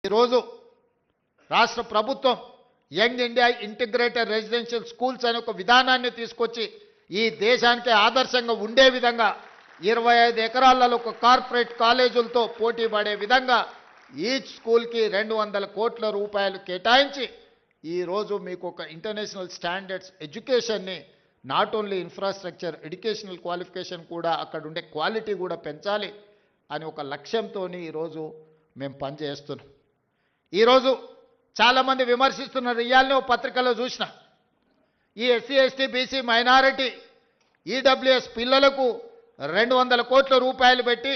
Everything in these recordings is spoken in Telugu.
ఈరోజు రాష్ట్ర ప్రభుత్వం young India integrated residential schools అనే ఒక విధానాన్ని తీసుకొచ్చి ఈ దేశానికి ఆదర్శంగా ఉండే విధంగా 25 ఎకరాలలో ఒక కార్పొరేట్ కాలేజీలతో పోటీ పడే విధంగా ఈచ్ స్కూల్కి 200 కోట్ల రూపాయలు కేటాయించి ఈరోజు మీకు ఒక ఇంటర్నేషనల్ స్టాండర్డ్స్ ఎడ్యుకేషన్ని not only infrastructure educational qualification కూడా అక్కడ ఉండే క్వాలిటీ కూడా పెంచాలి అని ఒక లక్ష్యంతో ఈరోజు మేము పనిచేస్తున్నాం. ఈరోజు చాలామంది విమర్శిస్తున్నారు. ఇవాళనే ఒక పత్రికలో చూసిన ఈ SC ST BC minority EWS పిల్లలకు 200 కోట్ల రూపాయలు పెట్టి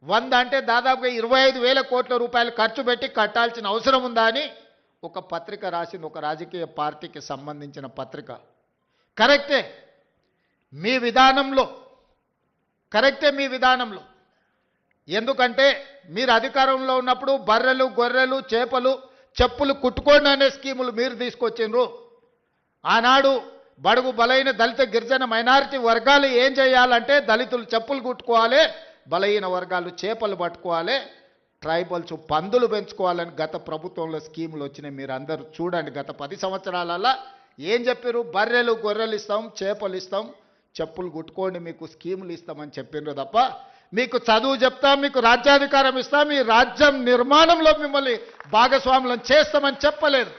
100 అంటే దాదాపుగా 25,000 కోట్ల రూపాయలు ఖర్చు పెట్టి కట్టాల్సిన అవసరం ఉందా అని ఒక పత్రిక రాసింది. ఒక రాజకీయ పార్టీకి సంబంధించిన పత్రిక. కరెక్టే మీ విధానంలో, ఎందుకంటే మీరు అధికారంలో ఉన్నప్పుడు బర్రెలు గొర్రెలు చేపలు చెప్పులు కుట్టుకోండి అనే స్కీములు మీరు తీసుకొచ్చిండ్రు. ఆనాడు బడుగు బలైన దళిత గిరిజన మైనారిటీ వర్గాలు ఏం చేయాలంటే దళితులు చెప్పులు కుట్టుకోవాలి, బలహీన వర్గాలు చేపలు పట్టుకోవాలి, ట్రైబల్స్ పందులు పెంచుకోవాలని గత ప్రభుత్వంలో స్కీములు వచ్చినాయి. మీరు అందరూ చూడండి. గత 10 సంవత్సరాలలో ఏం చెప్పారు? బర్రెలు గొర్రెలు ఇస్తాం, చేపలు ఇస్తాం, చెప్పులు కుట్టుకోండి, మీకు స్కీములు ఇస్తామని చెప్పిండ్రు తప్ప మీకు చదువు చెప్తాం, మీకు రాజ్యాధికారం ఇస్తాం, మీ రాజ్యం నిర్మాణంలో మిమ్మల్ని భాగస్వాములను చేస్తామని చెప్పలేదు.